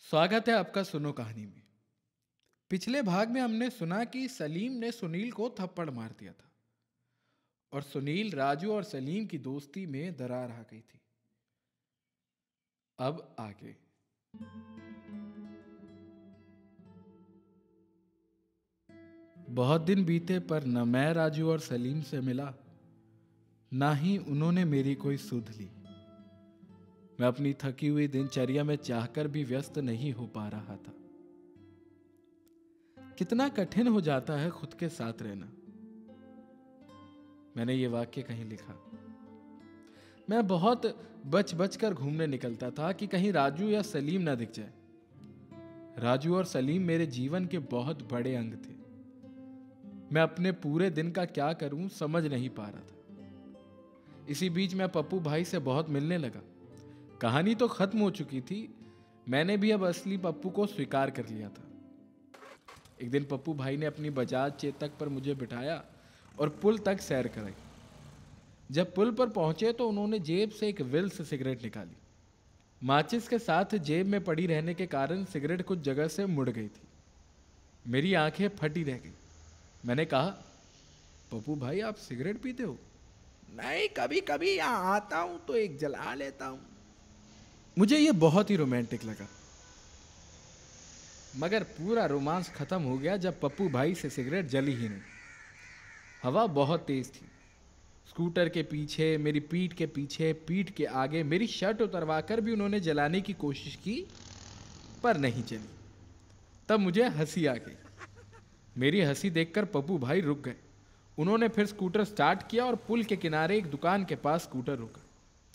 स्वागत है आपका सुनो कहानी में। पिछले भाग में हमने सुना कि सलीम ने सुनील को थप्पड़ मार दिया था और सुनील, राजू और सलीम की दोस्ती में दरार आ गई थी। अब आगे। बहुत दिन बीते पर न मैं राजू और सलीम से मिला, ना ही उन्होंने मेरी कोई सुध ली। मैं अपनी थकी हुई दिनचर्या में चाहकर भी व्यस्त नहीं हो पा रहा था। कितना कठिन हो जाता है खुद के साथ रहना। मैंने ये वाक्य कहीं लिखा। मैं बहुत बच बच कर घूमने निकलता था कि कहीं राजू या सलीम ना दिख जाए। राजू और सलीम मेरे जीवन के बहुत बड़े अंग थे। मैं अपने पूरे दिन का क्या करूं समझ नहीं पा रहा था। इसी बीच मैं पप्पू भाई से बहुत मिलने लगा। कहानी तो खत्म हो चुकी थी, मैंने भी अब असली पप्पू को स्वीकार कर लिया था। एक दिन पप्पू भाई ने अपनी बजाज चेतक पर मुझे बिठाया और पुल तक सैर कराई। जब पुल पर पहुंचे तो उन्होंने जेब से एक विल्स सिगरेट निकाली। माचिस के साथ जेब में पड़ी रहने के कारण सिगरेट कुछ जगह से मुड़ गई थी। मेरी आंखें फटी रह गई। मैंने कहा, पप्पू भाई आप सिगरेट पीते हो? नहीं, कभी कभी यहाँ आता हूँ तो एक जला लेता हूँ। मुझे यह बहुत ही रोमांटिक लगा, मगर पूरा रोमांस खत्म हो गया जब पप्पू भाई से सिगरेट जली ही नहीं। हवा बहुत तेज थी। स्कूटर के पीछे, मेरी पीठ के पीछे, पीठ के आगे मेरी शर्ट उतरवा कर भी उन्होंने जलाने की कोशिश की, पर नहीं चली। तब मुझे हंसी आ गई। मेरी हंसी देखकर पप्पू भाई रुक गए। उन्होंने फिर स्कूटर स्टार्ट किया और पुल के किनारे एक दुकान के पास स्कूटर रुका।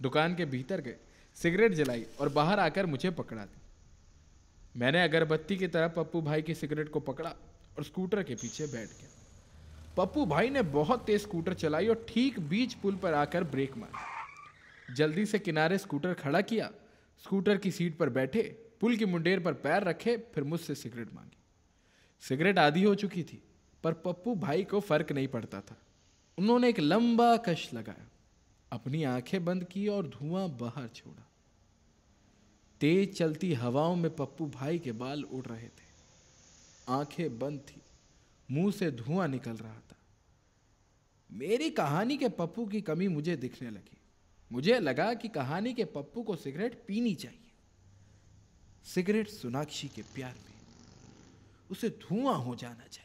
दुकान के भीतर गए, सिगरेट जलाई और बाहर आकर मुझे पकड़ा दी। मैंने अगरबत्ती की तरह पप्पू भाई की सिगरेट को पकड़ा और स्कूटर के पीछे बैठ गया। पप्पू भाई ने बहुत तेज स्कूटर चलाई और ठीक बीच पुल पर आकर ब्रेक मारी। जल्दी से किनारे स्कूटर खड़ा किया, स्कूटर की सीट पर बैठे, पुल की मुंडेर पर पैर रखे, फिर मुझसे सिगरेट मांगी। सिगरेट आधी हो चुकी थी, पर पप्पू भाई को फर्क नहीं पड़ता था। उन्होंने एक लंबा कश लगाया, अपनी आंखें बंद की और धुआं बाहर छोड़ा। तेज चलती हवाओं में पप्पू भाई के बाल उड़ रहे थे। आंखें बंद थी, मुंह से धुआं निकल रहा था। मेरी कहानी के पप्पू की कमी मुझे दिखने लगी। मुझे लगा कि कहानी के पप्पू को सिगरेट पीनी चाहिए। सिगरेट सोनाक्षी के प्यार में, उसे धुआं हो जाना चाहिए।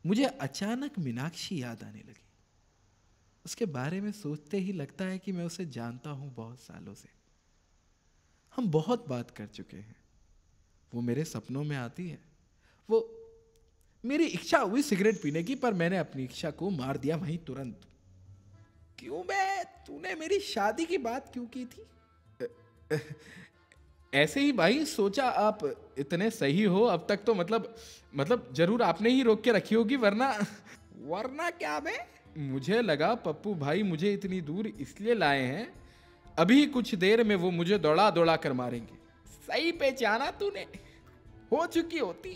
मुझे अचानक मीनाक्षी याद आने लगी। उसके बारे में सोचते ही लगता है कि मैं उसे जानता हूं बहुत सालों से। हम बहुत बात कर चुके हैं। वो मेरे सपनों में आती है। वो मेरी इच्छा हुई सिगरेट पीने की, पर मैंने अपनी इच्छा को मार दिया वहीं तुरंत। क्यों बे, तूने मेरी शादी की बात क्यों की थी? ऐसे ही भाई, सोचा आप इतने सही हो अब तक तो मतलब जरूर आपने ही रोक के रखी होगी, वरना क्या बे? मुझे लगा पप्पू भाई मुझे इतनी दूर इसलिए लाए हैं, अभी कुछ देर में वो मुझे दौड़ा दौड़ा कर मारेंगे। सही पहचाना तूने। हो चुकी होती,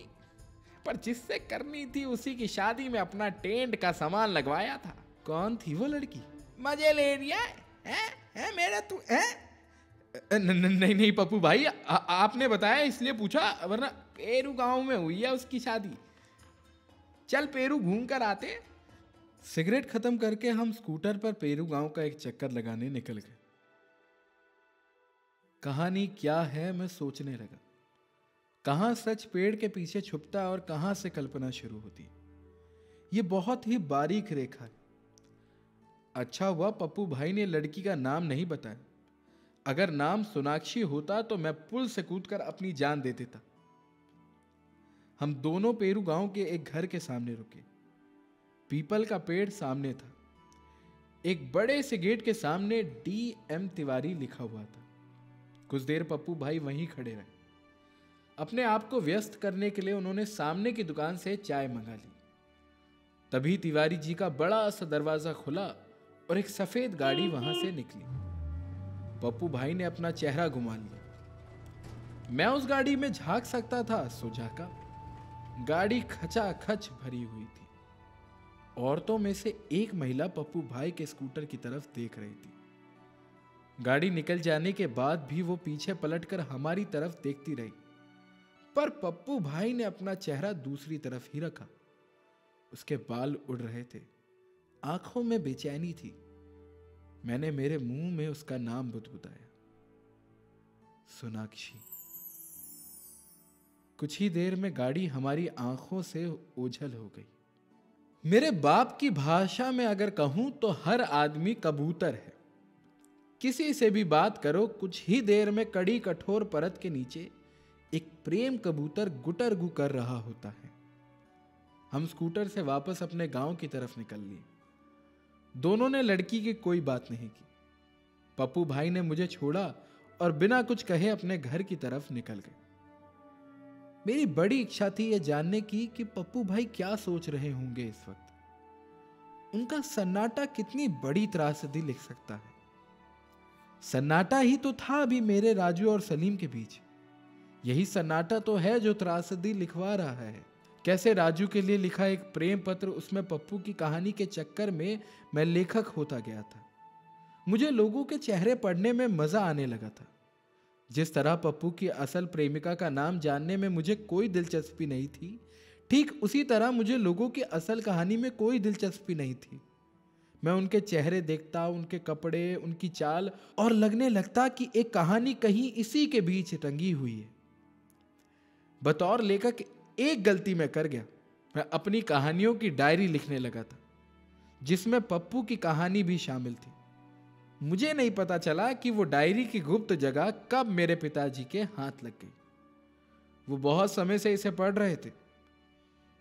पर जिससे करनी थी उसी की शादी में अपना टेंट का सामान लगवाया था। कौन थी वो लड़की? मजे ले रही है मेरा तू है? नहीं नहीं पप्पू भाई, आपने बताया इसलिए पूछा, वरना। पेरू गांव में हुई है उसकी शादी। चल पेरू घूम कर आते। सिगरेट खत्म करके हम स्कूटर पर पेरू गांव का एक चक्कर लगाने निकल गए। कहानी क्या है मैं सोचने लगा। कहां सच पेड़ के पीछे छुपता है और कहां से कल्पना शुरू होती है। यह बहुत ही बारीक रेखा है। अच्छा हुआ पप्पू भाई ने लड़की का नाम नहीं बताया। अगर नाम सोनाक्षी होता तो मैं पुल से कूदकर अपनी जान दे देता। हम दोनों पेरू गांव के एक घर के सामने रुके। पीपल का पेड़ सामने था। एक बड़े से गेट के सामने DM तिवारी लिखा हुआ था। कुछ देर पप्पू भाई वहीं खड़े रहे। अपने आप को व्यस्त करने के लिए उन्होंने सामने की दुकान से चाय मंगा ली। तभी तिवारी जी का बड़ा सा दरवाजा खुला और एक सफेद गाड़ी वहां से निकली। पप्पू भाई ने अपना चेहरा घुमा लिया। मैं उस गाड़ी में झांक सकता था, सो झांका। गाड़ी खचाखच भरी हुई थी। औरतों में से एक महिला पप्पू भाई के स्कूटर की तरफ देख रही थी। गाड़ी निकल जाने के बाद भी वो पीछे पलटकर हमारी तरफ देखती रही, पर पप्पू भाई ने अपना चेहरा दूसरी तरफ ही रखा। उसके बाल उड़ रहे थे, आंखों में बेचैनी थी। मैंने मेरे मुंह में उसका नाम बुदबुदाया, सोनाक्षी। कुछ ही देर में गाड़ी हमारी आंखों से ओझल हो गई। मेरे बाप की भाषा में अगर कहूं तो हर आदमी कबूतर है। किसी से भी बात करो, कुछ ही देर में कड़ी कठोर परत के नीचे एक प्रेम कबूतर गुटर गु कर रहा होता है। हम स्कूटर से वापस अपने गांव की तरफ निकल लिए। दोनों ने लड़की की कोई बात नहीं की। पप्पू भाई ने मुझे छोड़ा और बिना कुछ कहे अपने घर की तरफ निकल गए। मेरी बड़ी इच्छा थी यह जानने की कि पप्पू भाई क्या सोच रहे होंगे इस वक्त। उनका सन्नाटा कितनी बड़ी त्रासदी लिख सकता है। सन्नाटा ही तो था अभी मेरे राजू और सलीम के बीच। यही सन्नाटा तो है जो त्रासदी लिखवा रहा है। कैसे राजू के लिए लिखा एक प्रेम पत्र, उसमें पप्पू की कहानी के चक्कर में मैं लेखक होता गया था। मुझे लोगों के चेहरे पढ़ने में मजा आने लगा था। जिस तरह पप्पू की असल प्रेमिका का नाम जानने में मुझे कोई दिलचस्पी नहीं थी, ठीक उसी तरह मुझे लोगों की असल कहानी में कोई दिलचस्पी नहीं थी। मैं उनके चेहरे देखता, उनके कपड़े, उनकी चाल, और लगने लगता कि एक कहानी कहीं इसी के बीच टंगी हुई है। बतौर लेखक एक गलती मैं कर गया। मैं अपनी कहानियों की डायरी लिखने लगा था, जिसमें पप्पू की कहानी भी शामिल थी। मुझे नहीं पता चला कि वो डायरी की गुप्त जगह कब मेरे पिताजी के हाथ लग गई। वो बहुत समय से इसे पढ़ रहे थे।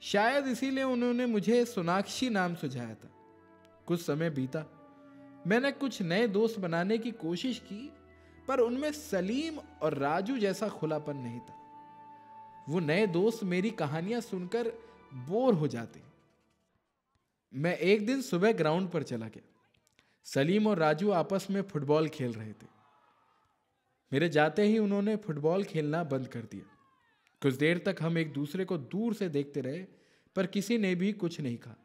शायद इसीलिए उन्होंने मुझे सोनाक्षी नाम सुझाया था। कुछ समय बीता, मैंने कुछ नए दोस्त बनाने की कोशिश की, पर उनमें सलीम और राजू जैसा खुलापन नहीं था। वो नए दोस्त मेरी कहानियां सुनकर बोर हो जाते। मैं एक दिन सुबह ग्राउंड पर चला गया। सलीम और राजू आपस में फुटबॉल खेल रहे थे। मेरे जाते ही उन्होंने फुटबॉल खेलना बंद कर दिया। कुछ देर तक हम एक दूसरे को दूर से देखते रहे, पर किसी ने भी कुछ नहीं कहा।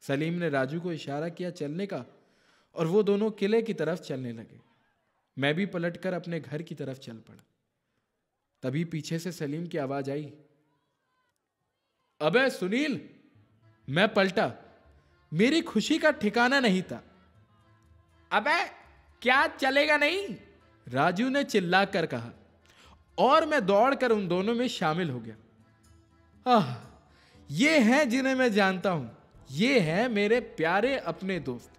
सलीम ने राजू को इशारा किया चलने का, और वो दोनों किले की तरफ चलने लगे। मैं भी पलटकर अपने घर की तरफ चल पड़ा। तभी पीछे से सलीम की आवाज आई, अबे सुनील। मैं पलटा। मेरी खुशी का ठिकाना नहीं था। अबे क्या चलेगा नहीं? राजू ने चिल्लाकर कहा, और मैं दौड़कर उन दोनों में शामिल हो गया। ये हैं जिन्हें मैं जानता हूं। ये हैं मेरे प्यारे अपने दोस्त।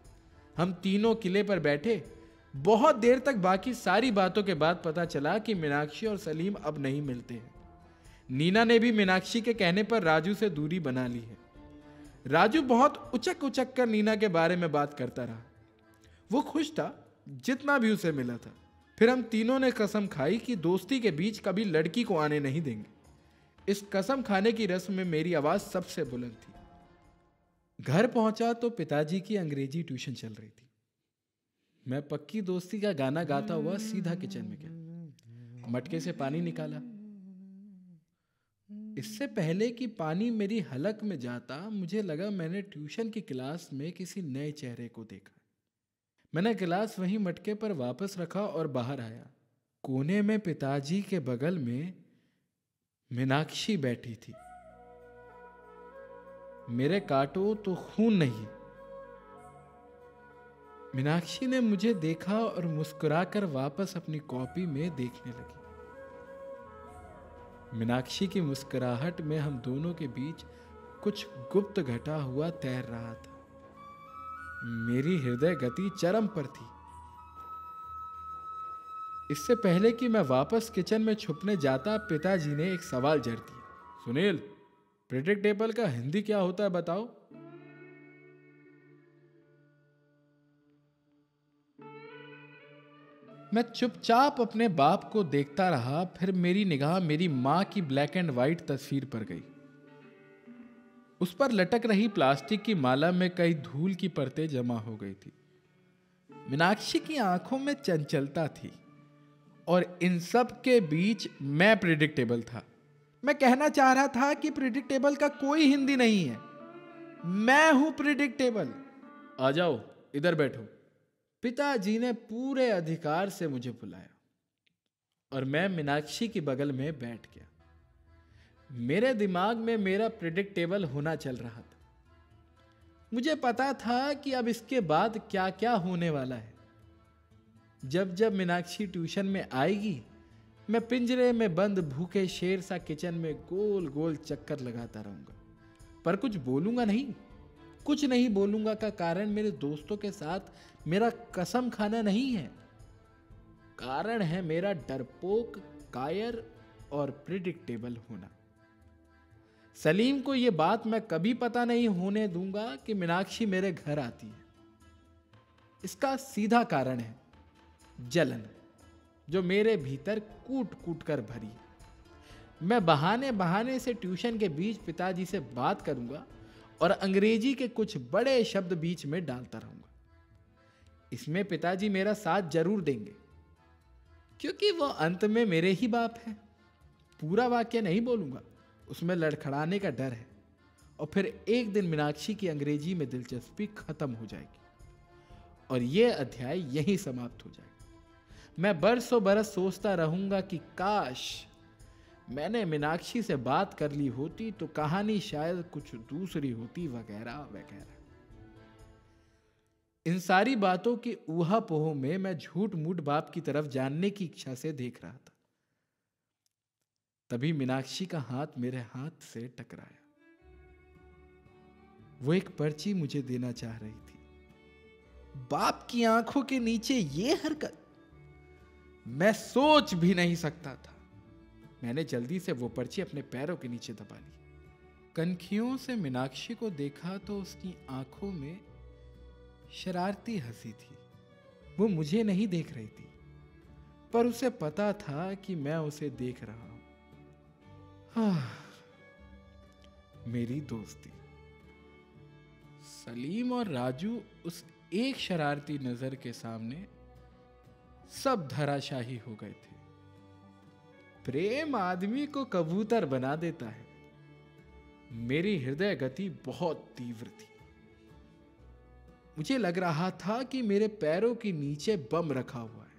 हम तीनों किले पर बैठे। बहुत देर तक बाकी सारी बातों के बाद पता चला कि मीनाक्षी और सलीम अब नहीं मिलते हैं। नीना ने भी मीनाक्षी के कहने पर राजू से दूरी बना ली है। राजू बहुत उचक उचक कर नीना के बारे में बात करता रहा। वो खुश था जितना भी उसे मिला था। फिर हम तीनों ने कसम खाई कि दोस्ती के बीच कभी लड़की को आने नहीं देंगे। इस कसम खाने की रस्म में मेरी आवाज सबसे बुलंद थी। घर पहुंचा तो पिताजी की अंग्रेजी ट्यूशन चल रही थी। मैं पक्की दोस्ती का गाना गाता हुआ सीधा किचन में गया। मटके से पानी निकाला। इससे पहले कि पानी मेरी हलक में जाता, मुझे लगा मैंने ट्यूशन की क्लास में किसी नए चेहरे को देखा। मैंने गिलास वहीं मटके पर वापस रखा और बाहर आया। कोने में पिताजी के बगल में मीनाक्षी बैठी थी। मेरे काटो तो खून नहीं। मीनाक्षी ने मुझे देखा और मुस्कुराकर वापस अपनी कॉपी में देखने लगी। मीनाक्षी की मुस्कुराहट में हम दोनों के बीच कुछ गुप्त घटा हुआ तैर रहा था। मेरी हृदय गति चरम पर थी। इससे पहले कि मैं वापस किचन में छुपने जाता, पिताजी ने एक सवाल जड़ दिया। सुनील, प्रेडिक्टेबल का हिंदी क्या होता है बताओ? मैं चुपचाप अपने बाप को देखता रहा। फिर मेरी निगाह मेरी मां की ब्लैक एंड व्हाइट तस्वीर पर गई। उस पर लटक रही प्लास्टिक की माला में कई धूल की परतें जमा हो गई थी। मीनाक्षी की आंखों में चंचलता थी, और इन सब के बीच मैं प्रेडिक्टेबल था। मैं कहना चाह रहा था कि प्रेडिक्टेबल का कोई हिंदी नहीं है। मैं हूं प्रेडिक्टेबल। आ जाओ, इधर बैठो। पिताजी ने पूरे अधिकार से मुझे बुलाया और मैं मीनाक्षी की बगल में बैठ गया। मेरे दिमाग में मेरा प्रेडिक्टेबल होना चल रहा था। मुझे पता था कि अब इसके बाद क्या क्या होने वाला है। जब जब मीनाक्षी ट्यूशन में आएगी, मैं पिंजरे में बंद भूखे शेर सा किचन में गोल गोल चक्कर लगाता रहूंगा, पर कुछ बोलूंगा नहीं। कुछ नहीं बोलूंगा का कारण मेरे दोस्तों के साथ मेरा कसम खाना नहीं है। कारण है मेरा डरपोक, कायर और प्रिडिक्टेबल होना। सलीम को यह बात मैं कभी पता नहीं होने दूंगा कि मीनाक्षी मेरे घर आती है। इसका सीधा कारण है जलन, जो मेरे भीतर कूट कूट कर भरी है। मैं बहाने बहाने से ट्यूशन के बीच पिताजी से बात करूंगा और अंग्रेजी के कुछ बड़े शब्द बीच में डालता रहूंगा। इसमें पिताजी मेरा साथ जरूर देंगे, क्योंकि वो अंत में मेरे ही बाप है। पूरा वाक्य नहीं बोलूंगा, उसमें लड़खड़ाने का डर है, और फिर एक दिन मीनाक्षी की अंग्रेजी में दिलचस्पी खत्म हो जाएगी और यह अध्याय यहीं समाप्त हो जाएगा। मैं बरसों बरस सोचता रहूंगा कि काश मैंने मीनाक्षी से बात कर ली होती तो कहानी शायद कुछ दूसरी होती, वगैरह वगैरह। इन सारी बातों की ऊहापोह में मैं झूठ मूठ बाप की तरफ जानने की इच्छा से देख रहा था। तभी मीनाक्षी का हाथ मेरे हाथ से टकराया। वो एक पर्ची मुझे देना चाह रही थी। बाप की आंखों के नीचे ये हरकत मैं सोच भी नहीं सकता था। मैंने जल्दी से वो पर्ची अपने पैरों के नीचे दबा ली। कनखियों से मीनाक्षी को देखा तो उसकी आंखों में शरारती हंसी थी। वो मुझे नहीं देख रही थी, पर उसे पता था कि मैं उसे देख रहा हूं। मेरी दोस्ती। सलीम और राजू उस एक शरारती नजर के सामने सब धराशाही हो गए थे। प्रेम आदमी को कबूतर बना देता है। मेरी हृदय गति बहुत तीव्र थी। मुझे लग रहा था कि मेरे पैरों के नीचे बम रखा हुआ है।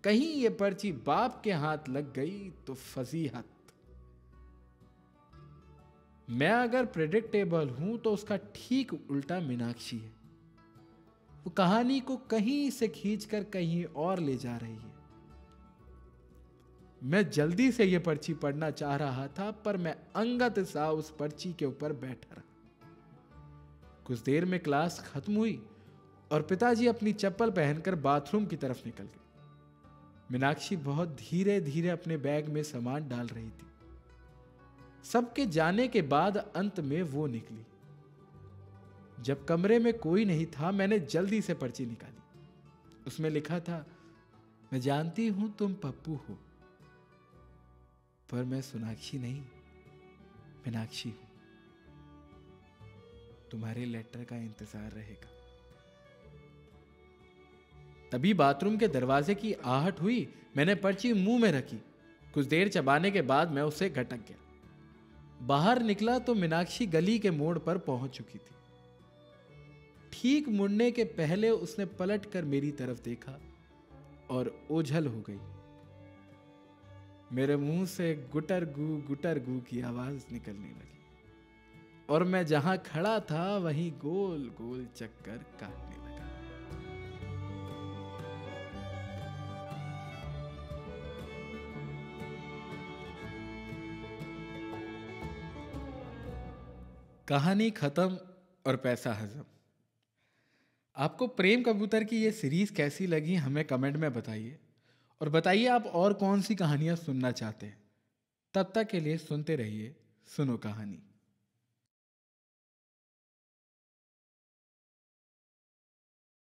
कहीं यह पर्ची बाप के हाथ लग गई तो फजीहत। मैं अगर प्रेडिक्टेबल हूं तो उसका ठीक उल्टा मीनाक्षी है। वो कहानी को कहीं से खींचकर कहीं और ले जा रही है। मैं जल्दी से यह पर्ची पढ़ना चाह रहा था, पर मैं अंगत सा उस पर्ची के ऊपर बैठा रहा। कुछ देर में क्लास खत्म हुई और पिताजी अपनी चप्पल पहनकर बाथरूम की तरफ निकल गए। मीनाक्षी बहुत धीरे धीरे अपने बैग में सामान डाल रही थी। सबके जाने के बाद अंत में वो निकली। जब कमरे में कोई नहीं था, मैंने जल्दी से पर्ची निकाली। उसमें लिखा था, मैं जानती हूं तुम पप्पू हो, पर मैं सोनाक्षी नहीं, मीनाक्षी हूं। तुम्हारे लेटर का इंतजार रहेगा। तभी बाथरूम के दरवाजे की आहट हुई। मैंने पर्ची मुंह में रखी। कुछ देर चबाने के बाद मैं उससे घटक गया। बाहर निकला तो मीनाक्षी गली के मोड़ पर पहुंच चुकी थी। ठीक मुड़ने के पहले उसने पलट कर मेरी तरफ देखा और ओझल हो गई। मेरे मुंह से गुटर गू की आवाज निकलने लगी और मैं जहां खड़ा था वहीं गोल गोल चक्कर काटने लगा। कहानी खत्म और पैसा हजम। आपको प्रेम कबूतर की ये सीरीज कैसी लगी हमें कमेंट में बताइए, और बताइए आप और कौन सी कहानियां सुनना चाहते हैं। तब तक के लिए सुनते रहिए सुनो कहानी।